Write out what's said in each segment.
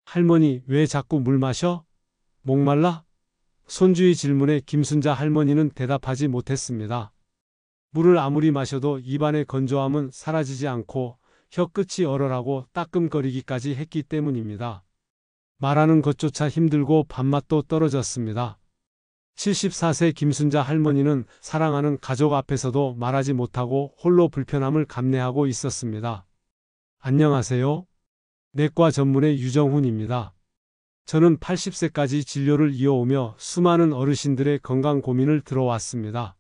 할머니, 왜 자꾸 물 마셔? 목말라? 손주의 질문에 김순자 할머니는 대답하지 못했습니다. 물을 아무리 마셔도 입안의 건조함은 사라지지 않고 혀끝이 얼얼하고 따끔거리기까지 했기 때문입니다. 말하는 것조차 힘들고 밥맛도 떨어졌습니다. 74세 김순자 할머니는 사랑하는 가족 앞에서도 말하지 못하고 홀로 불편함을 감내하고 있었습니다. 안녕하세요. 내과 전문의 유정훈입니다. 저는 80세까지 진료를 이어오며 수많은 어르신들의 건강 고민을 들어왔습니다.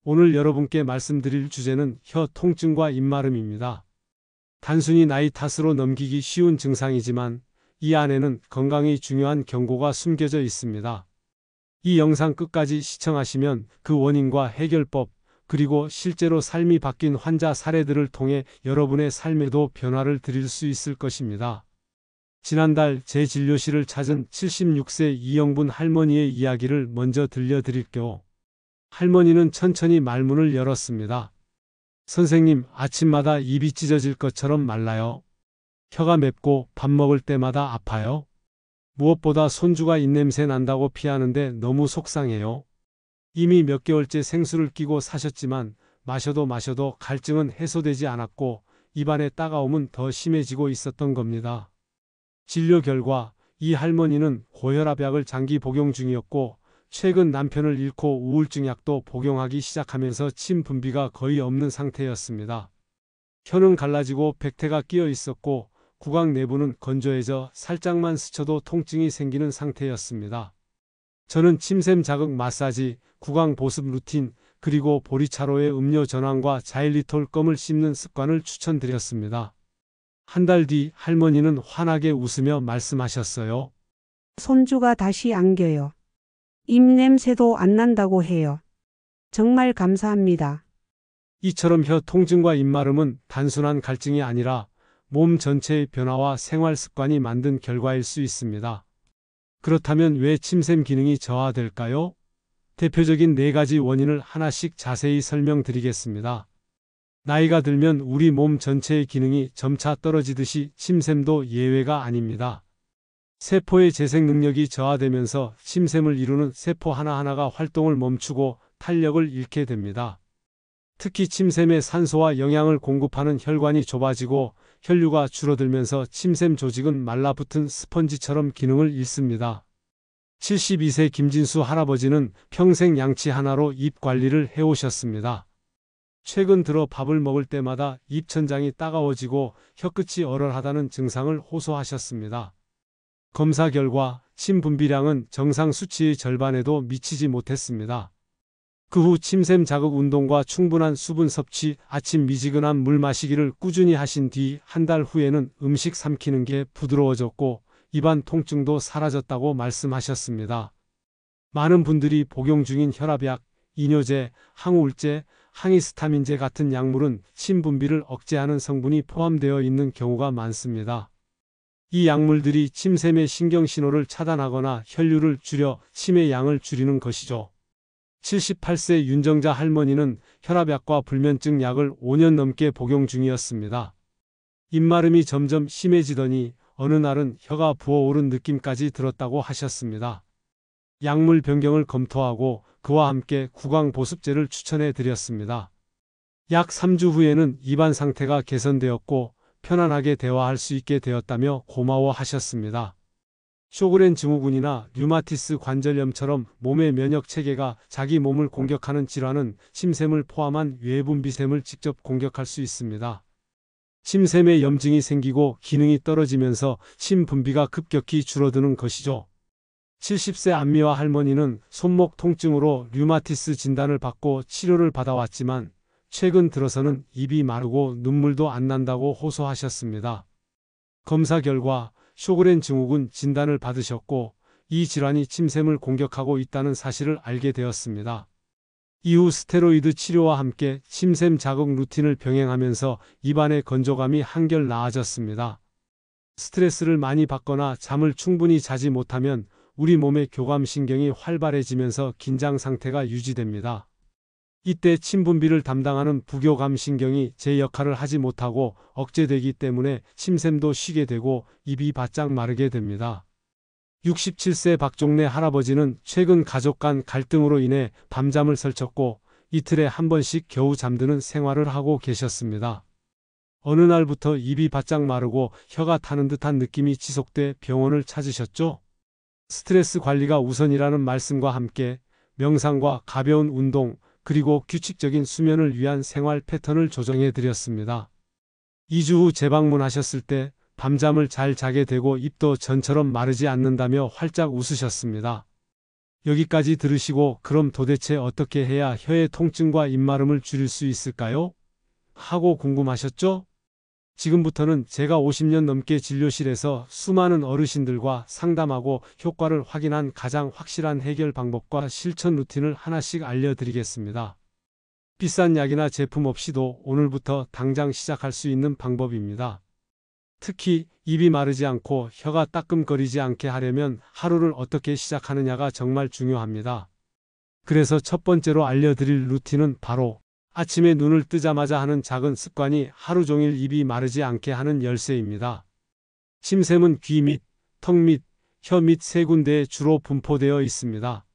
오늘 여러분께 말씀드릴 주제는 혀 통증과 입마름입니다. 단순히 나이 탓으로 넘기기 쉬운 증상이지만 이 안에는 건강이 중요한 경고가 숨겨져 있습니다. 이 영상 끝까지 시청하시면 그 원인과 해결법, 그리고 실제로 삶이 바뀐 환자 사례들을 통해 여러분의 삶에도 변화를 드릴 수 있을 것입니다. 지난달 제 진료실을 찾은 76세 이영분 할머니의 이야기를 먼저 들려드릴게요. 할머니는 천천히 말문을 열었습니다. 선생님, 아침마다 입이 찢어질 것처럼 말라요. 혀가 맵고 밥 먹을 때마다 아파요. 무엇보다 손주가 입냄새 난다고 피하는데 너무 속상해요. 이미 몇 개월째 생수를 끼고 사셨지만 마셔도 갈증은 해소되지 않았고 입안의 따가움은 더 심해지고 있었던 겁니다. 진료 결과 이 할머니는 고혈압약을 장기 복용 중이었고 최근 남편을 잃고 우울증약도 복용하기 시작하면서 침 분비가 거의 없는 상태였습니다. 혀는 갈라지고 백태가 끼어 있었고 구강 내부는 건조해져 살짝만 스쳐도 통증이 생기는 상태였습니다. 저는 침샘 자극 마사지, 구강 보습 루틴, 그리고 보리차로의 음료 전환과 자일리톨 껌을 씹는 습관을 추천드렸습니다. 한 달 뒤 할머니는 환하게 웃으며 말씀하셨어요. 손주가 다시 안겨요. 입냄새도 안 난다고 해요. 정말 감사합니다. 이처럼 혀 통증과 입마름은 단순한 갈증이 아니라 몸 전체의 변화와 생활 습관이 만든 결과일 수 있습니다. 그렇다면 왜 침샘 기능이 저하될까요? 대표적인 4가지 원인을 하나씩 자세히 설명드리겠습니다. 나이가 들면 우리 몸 전체의 기능이 점차 떨어지듯이 침샘도 예외가 아닙니다. 세포의 재생 능력이 저하되면서 침샘을 이루는 세포 하나하나가 활동을 멈추고 탄력을 잃게 됩니다. 특히 침샘에 산소와 영양을 공급하는 혈관이 좁아지고 혈류가 줄어들면서 침샘 조직은 말라붙은 스펀지처럼 기능을 잃습니다. 72세 김진수 할아버지는 평생 양치 하나로 입 관리를 해오셨습니다. 최근 들어 밥을 먹을 때마다 입천장이 따가워지고 혀끝이 얼얼하다는 증상을 호소하셨습니다. 검사 결과 침 분비량은 정상 수치의 절반에도 미치지 못했습니다. 그 후 침샘 자극 운동과 충분한 수분 섭취, 아침 미지근한 물 마시기를 꾸준히 하신 뒤 한 달 후에는 음식 삼키는 게 부드러워졌고 입안 통증도 사라졌다고 말씀하셨습니다. 많은 분들이 복용 중인 혈압약, 이뇨제, 항우울제, 항히스타민제 같은 약물은 침 분비를 억제하는 성분이 포함되어 있는 경우가 많습니다. 이 약물들이 침샘의 신경신호를 차단하거나 혈류를 줄여 침의 양을 줄이는 것이죠. 78세 윤정자 할머니는 혈압약과 불면증 약을 5년 넘게 복용 중이었습니다. 입마름이 점점 심해지더니 어느 날은 혀가 부어오른 느낌까지 들었다고 하셨습니다. 약물 변경을 검토하고 그와 함께 구강 보습제를 추천해 드렸습니다. 약 3주 후에는 입안 상태가 개선되었고 편안하게 대화할 수 있게 되었다며 고마워하셨습니다. 쇼그렌 증후군이나 류마티스 관절염처럼 몸의 면역 체계가 자기 몸을 공격하는 질환은 침샘을 포함한 외분비샘을 직접 공격할 수 있습니다. 침샘에 염증이 생기고 기능이 떨어지면서 침 분비가 급격히 줄어드는 것이죠. 70세 안미화 할머니는 손목 통증으로 류마티스 진단을 받고 치료를 받아왔지만 최근 들어서는 입이 마르고 눈물도 안 난다고 호소하셨습니다. 검사 결과 쇼그렌 증후군 진단을 받으셨고 이 질환이 침샘을 공격하고 있다는 사실을 알게 되었습니다. 이후 스테로이드 치료와 함께 침샘 자극 루틴을 병행하면서 입안의 건조감이 한결 나아졌습니다. 스트레스를 많이 받거나 잠을 충분히 자지 못하면 우리 몸의 교감신경이 활발해지면서 긴장 상태가 유지됩니다. 이때 침분비를 담당하는 부교감신경이 제 역할을 하지 못하고 억제되기 때문에 침샘도 쉬게 되고 입이 바짝 마르게 됩니다. 67세 박종래 할아버지는 최근 가족 간 갈등으로 인해 밤잠을 설쳤고 이틀에 한 번씩 겨우 잠드는 생활을 하고 계셨습니다. 어느 날부터 입이 바짝 마르고 혀가 타는 듯한 느낌이 지속돼 병원을 찾으셨죠. 스트레스 관리가 우선이라는 말씀과 함께 명상과 가벼운 운동, 그리고 규칙적인 수면을 위한 생활 패턴을 조정해 드렸습니다. 2주 후 재방문하셨을 때 밤잠을 잘 자게 되고 입도 전처럼 마르지 않는다며 활짝 웃으셨습니다. 여기까지 들으시고 그럼 도대체 어떻게 해야 혀의 통증과 입마름을 줄일 수 있을까요? 하고 궁금하셨죠? 지금부터는 제가 50년 넘게 진료실에서 수많은 어르신들과 상담하고 효과를 확인한 가장 확실한 해결 방법과 실천 루틴을 하나씩 알려드리겠습니다. 비싼 약이나 제품 없이도 오늘부터 당장 시작할 수 있는 방법입니다. 특히 입이 마르지 않고 혀가 따끔거리지 않게 하려면 하루를 어떻게 시작하느냐가 정말 중요합니다. 그래서 첫 번째로 알려드릴 루틴은 바로 아침에 눈을 뜨자마자 하는 작은 습관이 하루 종일 입이 마르지 않게 하는 열쇠입니다. 침샘은 귀 및, 턱 및, 혀 및 세 군데에 주로 분포되어 있습니다.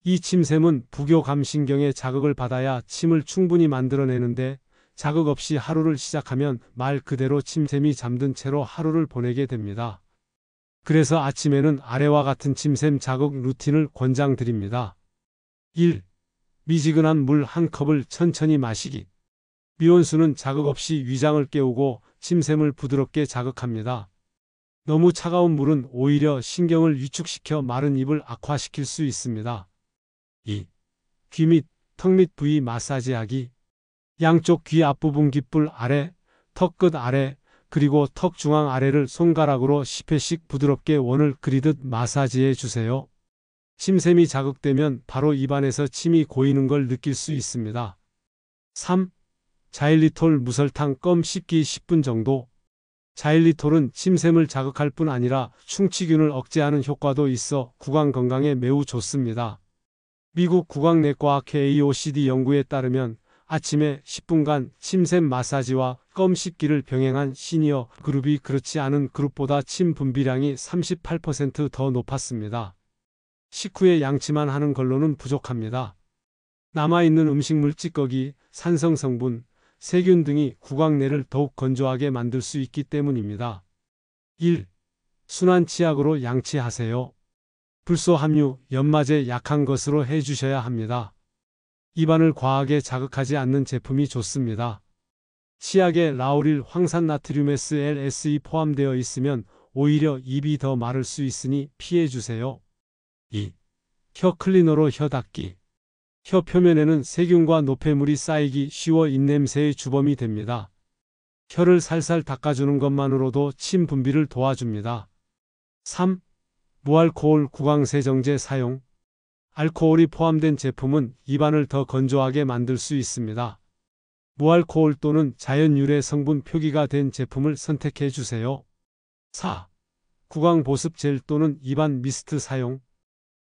이 침샘은 부교감신경의 자극을 받아야 침을 충분히 만들어내는데 자극 없이 하루를 시작하면 말 그대로 침샘이 잠든 채로 하루를 보내게 됩니다. 그래서 아침에는 아래와 같은 침샘 자극 루틴을 권장드립니다. 1. 미지근한 물 한 컵을 천천히 마시기. 미온수는 자극 없이 위장을 깨우고 침샘을 부드럽게 자극합니다. 너무 차가운 물은 오히려 신경을 위축시켜 마른 입을 악화시킬 수 있습니다. 2. 귀 및 턱 및 부위 마사지하기. 양쪽 귀 앞부분 귓불 아래, 턱 끝 아래, 그리고 턱 중앙 아래를 손가락으로 10회씩 부드럽게 원을 그리듯 마사지해 주세요. 침샘이 자극되면 바로 입안에서 침이 고이는 걸 느낄 수 있습니다. 3. 자일리톨 무설탕 껌 씹기 10분 정도. 자일리톨은 침샘을 자극할 뿐 아니라 충치균을 억제하는 효과도 있어 구강 건강에 매우 좋습니다. 미국 구강내과학회 AOCD 연구에 따르면 아침에 10분간 침샘 마사지와 껌 씹기를 병행한 시니어 그룹이 그렇지 않은 그룹보다 침 분비량이 38% 더 높았습니다. 식후에 양치만 하는 걸로는 부족합니다. 남아있는 음식물 찌꺼기, 산성 성분, 세균 등이 구강내를 더욱 건조하게 만들 수 있기 때문입니다. 1. 순한 치약으로 양치하세요. 불소 함유, 연마제 약한 것으로 해주셔야 합니다. 입안을 과하게 자극하지 않는 제품이 좋습니다. 치약에 라우릴 황산나트륨 SLS이 포함되어 있으면 오히려 입이 더 마를 수 있으니 피해주세요. 2. 혀 클리너로 혀 닦기. 혀 표면에는 세균과 노폐물이 쌓이기 쉬워 입냄새의 주범이 됩니다. 혀를 살살 닦아주는 것만으로도 침 분비를 도와줍니다. 3. 무알코올 구강세정제 사용. 알코올이 포함된 제품은 입안을 더 건조하게 만들 수 있습니다. 무알코올 또는 자연 유래 성분 표기가 된 제품을 선택해 주세요. 4. 구강 보습 젤 또는 입안 미스트 사용.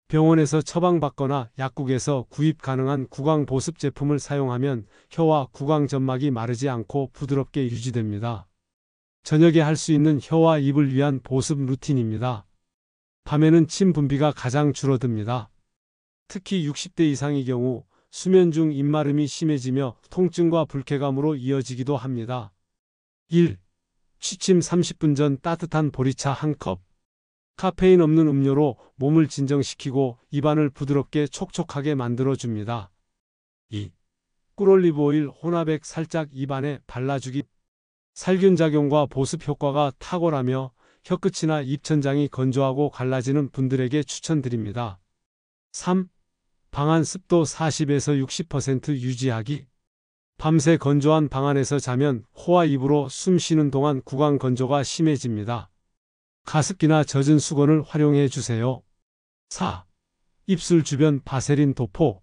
병원에서 처방받거나 약국에서 구입 가능한 구강 보습 제품을 사용하면 혀와 구강 점막이 마르지 않고 부드럽게 유지됩니다. 저녁에 할 수 있는 혀와 입을 위한 보습 루틴입니다. 밤에는 침 분비가 가장 줄어듭니다. 특히 60대 이상의 경우 수면 중 입마름이 심해지며 통증과 불쾌감으로 이어지기도 합니다. 1. 취침 30분 전 따뜻한 보리차 1컵. 카페인 없는 음료로 몸을 진정시키고 입안을 부드럽게 촉촉하게 만들어줍니다. 2. 꿀올리브 오일 혼합액 살짝 입안에 발라주기. 살균 작용과 보습 효과가 탁월하며 혀끝이나 입천장이 건조하고 갈라지는 분들에게 추천드립니다. 3. 방안 습도 40에서 60% 유지하기. 밤새 건조한 방 안에서 자면 코와 입으로 숨 쉬는 동안 구강 건조가 심해집니다. 가습기나 젖은 수건을 활용해 주세요. 4. 입술 주변 바세린 도포.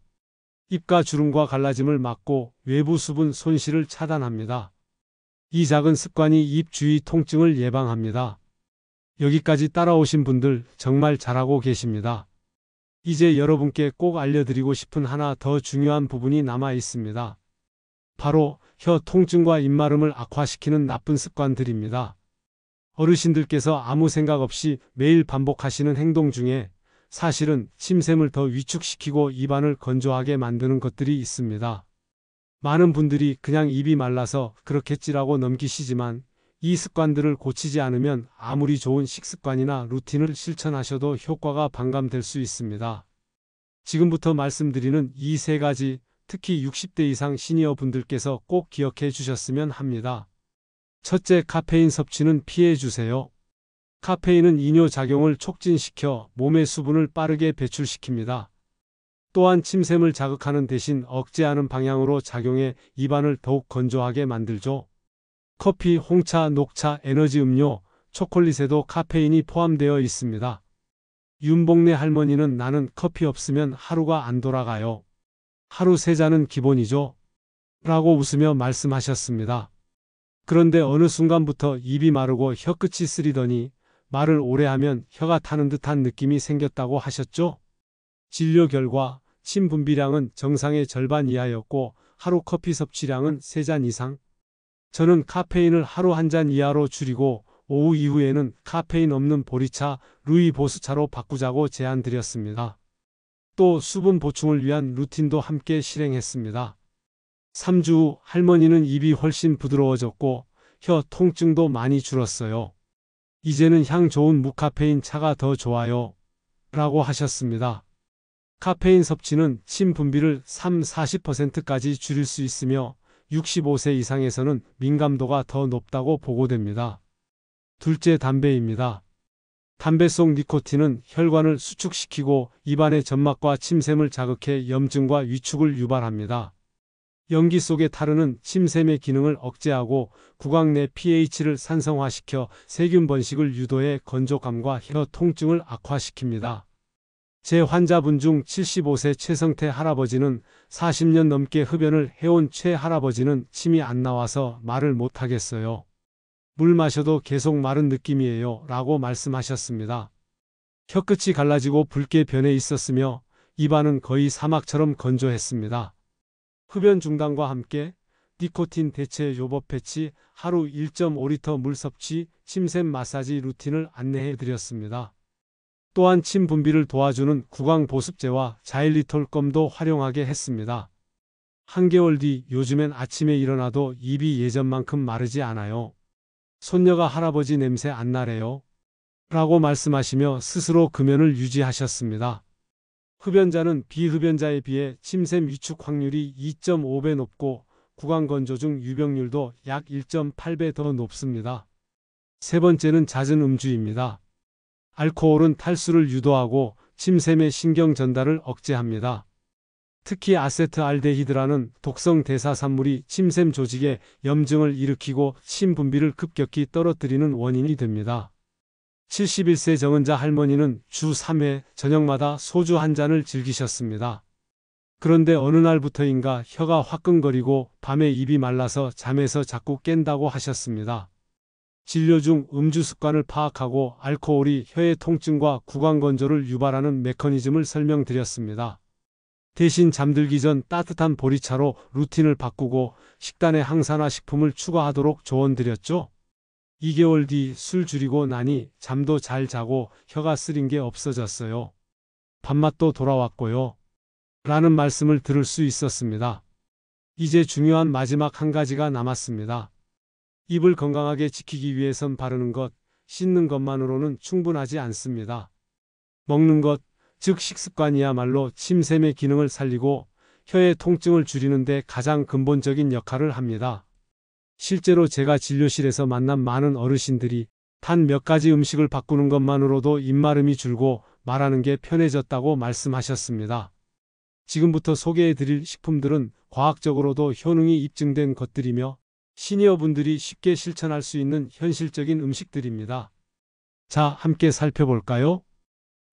입가 주름과 갈라짐을 막고 외부 수분 손실을 차단합니다. 이 작은 습관이 입 주위 통증을 예방합니다. 여기까지 따라오신 분들 정말 잘하고 계십니다. 이제 여러분께 꼭 알려드리고 싶은 하나 더 중요한 부분이 남아 있습니다. 바로 혀 통증과 입마름을 악화시키는 나쁜 습관들입니다. 어르신들께서 아무 생각 없이 매일 반복하시는 행동 중에 사실은 침샘을 더 위축시키고 입안을 건조하게 만드는 것들이 있습니다. 많은 분들이 그냥 입이 말라서 그렇겠지라고 넘기시지만 이 습관들을 고치지 않으면 아무리 좋은 식습관이나 루틴을 실천하셔도 효과가 반감될 수 있습니다. 지금부터 말씀드리는 이 세 가지, 특히 60대 이상 시니어 분들께서 꼭 기억해 주셨으면 합니다. 첫째, 카페인 섭취는 피해 주세요. 카페인은 이뇨작용을 촉진시켜 몸의 수분을 빠르게 배출시킵니다. 또한 침샘을 자극하는 대신 억제하는 방향으로 작용해 입안을 더욱 건조하게 만들죠. 커피, 홍차, 녹차, 에너지 음료, 초콜릿에도 카페인이 포함되어 있습니다. 윤복래 할머니는 나는 커피 없으면 하루가 안 돌아가요. 하루 3잔은 기본이죠. 라고 웃으며 말씀하셨습니다. 그런데 어느 순간부터 입이 마르고 혀끝이 쓰리더니 말을 오래 하면 혀가 타는 듯한 느낌이 생겼다고 하셨죠? 진료 결과 침 분비량은 정상의 절반 이하였고 하루 커피 섭취량은 3잔 이상. 저는 카페인을 하루 1잔 이하로 줄이고 오후 이후에는 카페인 없는 보리차, 루이보스차로 바꾸자고 제안드렸습니다. 또 수분 보충을 위한 루틴도 함께 실행했습니다. 3주 후 할머니는 입이 훨씬 부드러워졌고 혀 통증도 많이 줄었어요. 이제는 향 좋은 무카페인 차가 더 좋아요. 라고 하셨습니다. 카페인 섭취는 침 분비를 40%까지 줄일 수 있으며 65세 이상에서는 민감도가 더 높다고 보고됩니다. 둘째, 담배입니다. 담배 속 니코틴은 혈관을 수축시키고 입안의 점막과 침샘을 자극해 염증과 위축을 유발합니다. 연기 속의 타르는 침샘의 기능을 억제하고 구강 내 pH를 산성화시켜 세균 번식을 유도해 건조감과 혀 통증을 악화시킵니다. 제 환자분 중 75세 최성태 할아버지는 40년 넘게 흡연을 해온 최 할아버지는 침이 안 나와서 말을 못 하겠어요. 물 마셔도 계속 마른 느낌이에요. 라고 말씀하셨습니다. 혀끝이 갈라지고 붉게 변해 있었으며 입안은 거의 사막처럼 건조했습니다. 흡연 중단과 함께 니코틴 대체 요법 패치, 하루 1.5리터 물 섭취, 침샘 마사지 루틴을 안내해 드렸습니다. 또한 침 분비를 도와주는 구강 보습제와 자일리톨검도 활용하게 했습니다. 한개월 뒤 요즘엔 아침에 일어나도 입이 예전만큼 마르지 않아요. 손녀가 할아버지 냄새 안 나래요. 라고 말씀하시며 스스로 금연을 유지하셨습니다. 흡연자는 비흡연자에 비해 침샘 위축 확률이 2.5배 높고 구강 건조 중 유병률도 약 1.8배 더 높습니다. 세 번째는 잦은 음주입니다. 알코올은 탈수를 유도하고 침샘의 신경 전달을 억제합니다. 특히 아세트알데히드라는 독성 대사산물이 침샘 조직에 염증을 일으키고 침 분비를 급격히 떨어뜨리는 원인이 됩니다. 71세 정은자 할머니는 주 3회 저녁마다 소주 1잔을 즐기셨습니다. 그런데 어느 날부터인가 혀가 화끈거리고 밤에 입이 말라서 잠에서 자꾸 깬다고 하셨습니다. 진료 중 음주 습관을 파악하고 알코올이 혀의 통증과 구강 건조를 유발하는 메커니즘을 설명드렸습니다. 대신 잠들기 전 따뜻한 보리차로 루틴을 바꾸고 식단에 항산화 식품을 추가하도록 조언드렸죠. 2개월 뒤 술 줄이고 나니 잠도 잘 자고 혀가 쓰린 게 없어졌어요. 밥맛도 돌아왔고요. 라는 말씀을 들을 수 있었습니다. 이제 중요한 마지막 한 가지가 남았습니다. 입을 건강하게 지키기 위해선 바르는 것, 씻는 것만으로는 충분하지 않습니다. 먹는 것, 즉 식습관이야말로 침샘의 기능을 살리고 혀의 통증을 줄이는 데 가장 근본적인 역할을 합니다. 실제로 제가 진료실에서 만난 많은 어르신들이 단 몇 가지 음식을 바꾸는 것만으로도 입마름이 줄고 말하는 게 편해졌다고 말씀하셨습니다. 지금부터 소개해드릴 식품들은 과학적으로도 효능이 입증된 것들이며 시니어분들이 쉽게 실천할 수 있는 현실적인 음식들입니다. 자, 함께 살펴볼까요?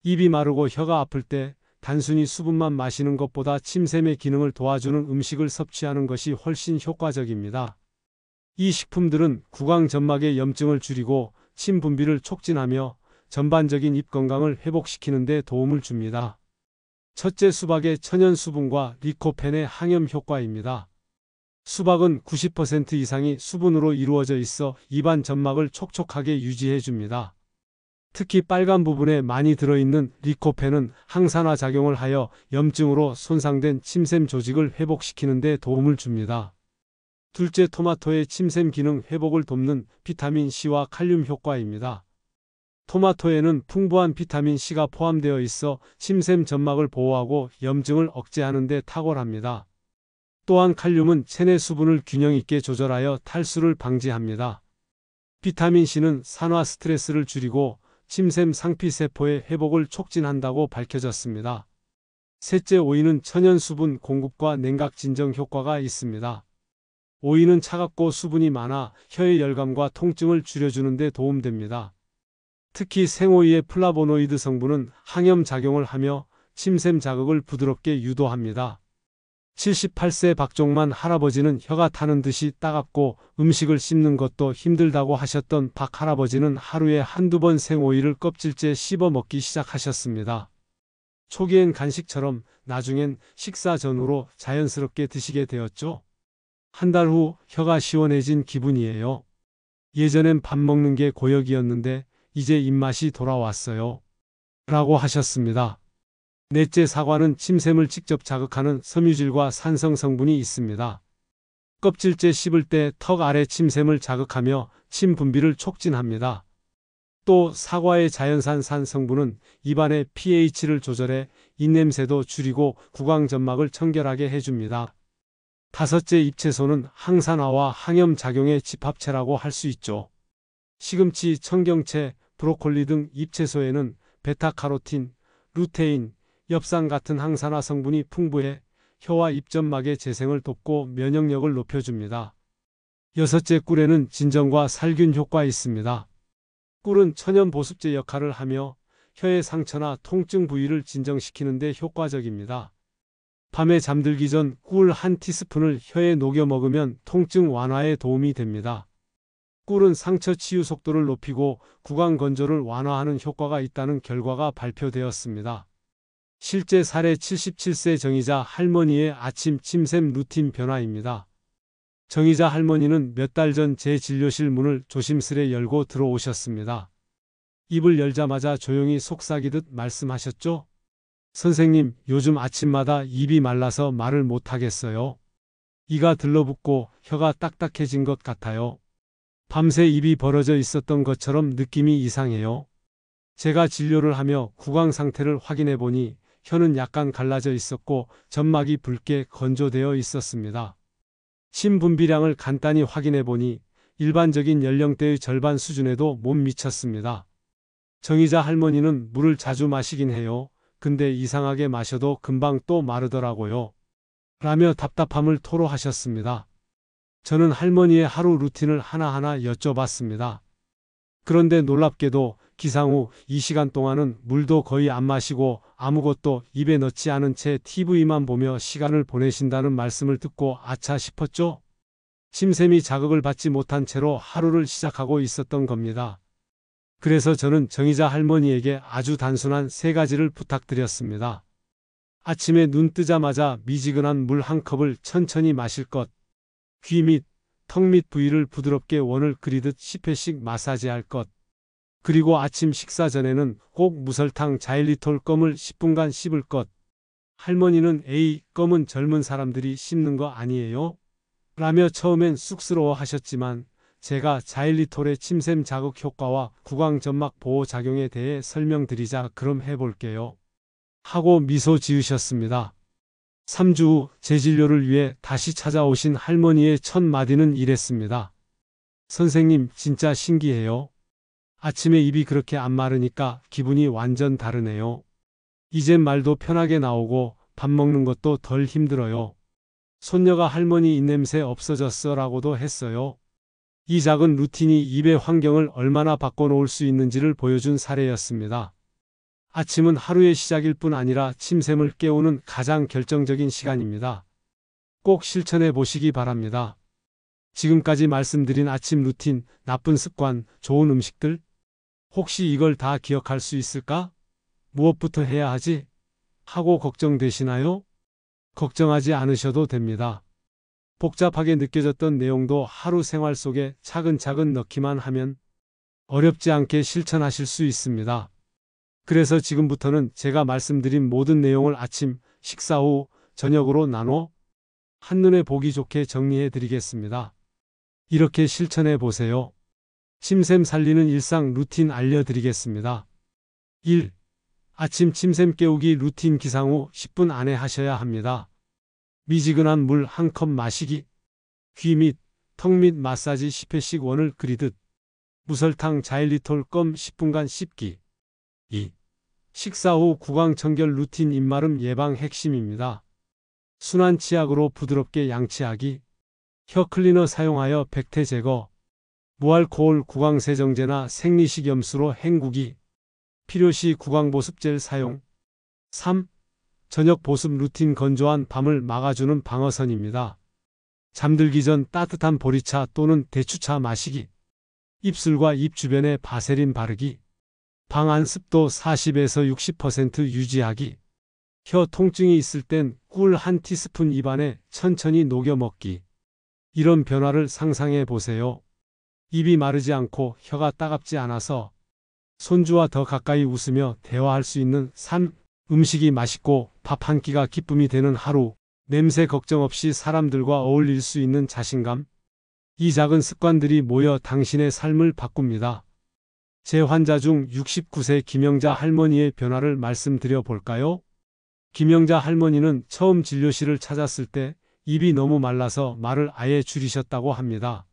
입이 마르고 혀가 아플 때 단순히 수분만 마시는 것보다 침샘의 기능을 도와주는 음식을 섭취하는 것이 훨씬 효과적입니다. 이 식품들은 구강 점막의 염증을 줄이고 침 분비를 촉진하며 전반적인 입 건강을 회복시키는 데 도움을 줍니다. 첫째, 수박의 천연 수분과 리코펜의 항염 효과입니다. 수박은 90% 이상이 수분으로 이루어져 있어 입안 점막을 촉촉하게 유지해 줍니다. 특히 빨간 부분에 많이 들어있는 리코펜은 항산화 작용을 하여 염증으로 손상된 침샘 조직을 회복시키는 데 도움을 줍니다. 둘째, 토마토의 침샘 기능 회복을 돕는 비타민 C와 칼륨 효과입니다. 토마토에는 풍부한 비타민 C가 포함되어 있어 침샘 점막을 보호하고 염증을 억제하는 데 탁월합니다. 또한 칼륨은 체내 수분을 균형 있게 조절하여 탈수를 방지합니다. 비타민 C는 산화 스트레스를 줄이고 침샘 상피세포의 회복을 촉진한다고 밝혀졌습니다. 셋째, 오이는 천연 수분 공급과 냉각 진정 효과가 있습니다. 오이는 차갑고 수분이 많아 혀의 열감과 통증을 줄여주는 데 도움됩니다. 특히 생오이의 플라보노이드 성분은 항염 작용을 하며 침샘 자극을 부드럽게 유도합니다. 78세 박종만 할아버지는 혀가 타는 듯이 따갑고 음식을 씹는 것도 힘들다고 하셨던 박 할아버지는 하루에 한두 번 생오이를 껍질째 씹어 먹기 시작하셨습니다. 초기엔 간식처럼, 나중엔 식사 전후로 자연스럽게 드시게 되었죠. 한 달 후 혀가 시원해진 기분이에요. 예전엔 밥 먹는 게 고역이었는데 이제 입맛이 돌아왔어요. 라고 하셨습니다. 넷째, 사과는 침샘을 직접 자극하는 섬유질과 산성 성분이 있습니다. 껍질째 씹을 때 턱 아래 침샘을 자극하며 침 분비를 촉진합니다. 또 사과의 자연산 산 성분은 입안의 pH를 조절해 입냄새도 줄이고 구강 점막을 청결하게 해줍니다. 다섯째, 잎채소는 항산화와 항염 작용의 집합체라고 할 수 있죠. 시금치, 청경채, 브로콜리 등 잎채소에는 베타카로틴, 루테인, 엽산 같은 항산화 성분이 풍부해 혀와 입점막의 재생을 돕고 면역력을 높여줍니다. 여섯째, 꿀에는 진정과 살균 효과 있습니다. 꿀은 천연 보습제 역할을 하며 혀의 상처나 통증 부위를 진정시키는 데 효과적입니다. 밤에 잠들기 전 꿀 한 티스푼을 혀에 녹여 먹으면 통증 완화에 도움이 됩니다. 꿀은 상처 치유 속도를 높이고 구강 건조를 완화하는 효과가 있다는 결과가 발표되었습니다. 실제 사례 77세 정의자 할머니의 아침 침샘 루틴 변화입니다. 정의자 할머니는 몇 달 전 제 진료실 문을 조심스레 열고 들어오셨습니다. 입을 열자마자 조용히 속삭이듯 말씀하셨죠? 선생님, 요즘 아침마다 입이 말라서 말을 못하겠어요. 이가 들러붙고 혀가 딱딱해진 것 같아요. 밤새 입이 벌어져 있었던 것처럼 느낌이 이상해요. 제가 진료를 하며 구강 상태를 확인해 보니 혀는 약간 갈라져 있었고 점막이 붉게 건조되어 있었습니다. 침 분비량을 간단히 확인해 보니 일반적인 연령대의 절반 수준에도 못 미쳤습니다. 정의자 할머니는 물을 자주 마시긴 해요. 근데 이상하게 마셔도 금방 또 마르더라고요. 라며 답답함을 토로하셨습니다. 저는 할머니의 하루 루틴을 하나하나 여쭤봤습니다. 그런데 놀랍게도 기상 후 이 시간 동안은 물도 거의 안 마시고 아무것도 입에 넣지 않은 채 TV만 보며 시간을 보내신다는 말씀을 듣고 아차 싶었죠. 침샘이 자극을 받지 못한 채로 하루를 시작하고 있었던 겁니다. 그래서 저는 정의자 할머니에게 아주 단순한 3가지를 부탁드렸습니다. 아침에 눈 뜨자마자 미지근한 물 한 컵을 천천히 마실 것, 귀 및 턱 및 부위를 부드럽게 원을 그리듯 10회씩 마사지할 것, 그리고 아침 식사 전에는 꼭 무설탕 자일리톨 껌을 10분간 씹을 것. 할머니는 에이, 껌은 젊은 사람들이 씹는 거 아니에요? 라며 처음엔 쑥스러워 하셨지만 제가 자일리톨의 침샘 자극 효과와 구강 점막 보호 작용에 대해 설명드리자 그럼 해볼게요. 하고 미소 지으셨습니다. 3주 후 제 진료를 위해 다시 찾아오신 할머니의 첫 마디는 이랬습니다. 선생님, 진짜 신기해요. 아침에 입이 그렇게 안 마르니까 기분이 완전 다르네요. 이젠 말도 편하게 나오고 밥 먹는 것도 덜 힘들어요. 손녀가 할머니 입냄새 없어졌어 라고도 했어요. 이 작은 루틴이 입의 환경을 얼마나 바꿔놓을 수 있는지를 보여준 사례였습니다. 아침은 하루의 시작일 뿐 아니라 침샘을 깨우는 가장 결정적인 시간입니다. 꼭 실천해 보시기 바랍니다. 지금까지 말씀드린 아침 루틴, 나쁜 습관, 좋은 음식들, 혹시 이걸 다 기억할 수 있을까? 무엇부터 해야 하지? 하고 걱정되시나요? 걱정하지 않으셔도 됩니다. 복잡하게 느껴졌던 내용도 하루 생활 속에 차근차근 넣기만 하면 어렵지 않게 실천하실 수 있습니다. 그래서 지금부터는 제가 말씀드린 모든 내용을 아침, 식사 후, 저녁으로 나눠 한눈에 보기 좋게 정리해 드리겠습니다. 이렇게 실천해 보세요. 침샘 살리는 일상 루틴 알려드리겠습니다. 1. 아침 침샘 깨우기 루틴 기상 후 10분 안에 하셔야 합니다. 미지근한 물 한 컵 마시기. 귀 및 턱 및 마사지 10회씩 원을 그리듯. 무설탕 자일리톨 껌 10분간 씹기. 2. 식사 후 구강 청결 루틴 입마름 예방 핵심입니다. 순한 치약으로 부드럽게 양치하기. 혀 클리너 사용하여 백태 제거. 무알코올 구강세정제나 생리식염수로 헹구기. 필요시 구강보습젤 사용. 3. 저녁 보습 루틴 건조한 밤을 막아주는 방어선입니다. 잠들기 전 따뜻한 보리차 또는 대추차 마시기. 입술과 입 주변에 바세린 바르기. 방 안 습도 40에서 60% 유지하기. 혀 통증이 있을 땐 꿀 한 티스푼 입안에 천천히 녹여 먹기. 이런 변화를 상상해 보세요. 입이 마르지 않고 혀가 따갑지 않아서 손주와 더 가까이 웃으며 대화할 수 있는 3. 음식이 맛있고 밥 한 끼가 기쁨이 되는 하루. 냄새 걱정 없이 사람들과 어울릴 수 있는 자신감. 이 작은 습관들이 모여 당신의 삶을 바꿉니다. 제 환자 중 69세 김영자 할머니의 변화를 말씀드려 볼까요? 김영자 할머니는 처음 진료실을 찾았을 때 입이 너무 말라서 말을 아예 줄이셨다고 합니다.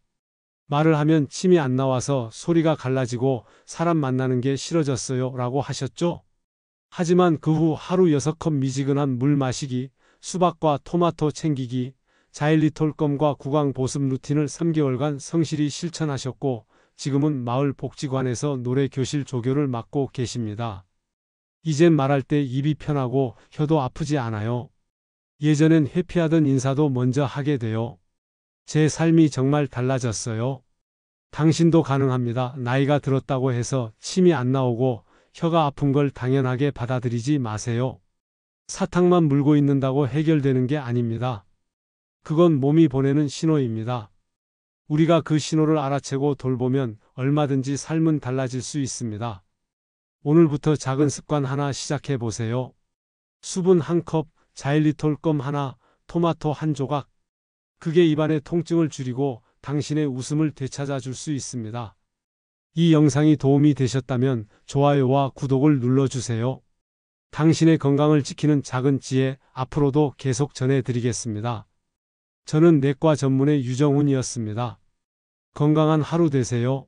말을 하면 침이 안 나와서 소리가 갈라지고 사람 만나는 게 싫어졌어요 라고 하셨죠? 하지만 그 후 하루 6컵 미지근한 물 마시기, 수박과 토마토 챙기기, 자일리톨 껌과 구강 보습 루틴을 3개월간 성실히 실천하셨고 지금은 마을 복지관에서 노래 교실 조교를 맡고 계십니다. 이젠 말할 때 입이 편하고 혀도 아프지 않아요. 예전엔 회피하던 인사도 먼저 하게 돼요. 제 삶이 정말 달라졌어요. 당신도 가능합니다. 나이가 들었다고 해서 침이 안 나오고 혀가 아픈 걸 당연하게 받아들이지 마세요. 사탕만 물고 있는다고 해결되는 게 아닙니다. 그건 몸이 보내는 신호입니다. 우리가 그 신호를 알아채고 돌보면 얼마든지 삶은 달라질 수 있습니다. 오늘부터 작은 습관 하나 시작해 보세요. 수분 한 컵, 자일리톨 껌 하나, 토마토 한 조각. 그게 입안의 통증을 줄이고 당신의 웃음을 되찾아 줄 수 있습니다. 이 영상이 도움이 되셨다면 좋아요와 구독을 눌러주세요. 당신의 건강을 지키는 작은 지혜 앞으로도 계속 전해드리겠습니다. 저는 내과 전문의 유정훈이었습니다. 건강한 하루 되세요.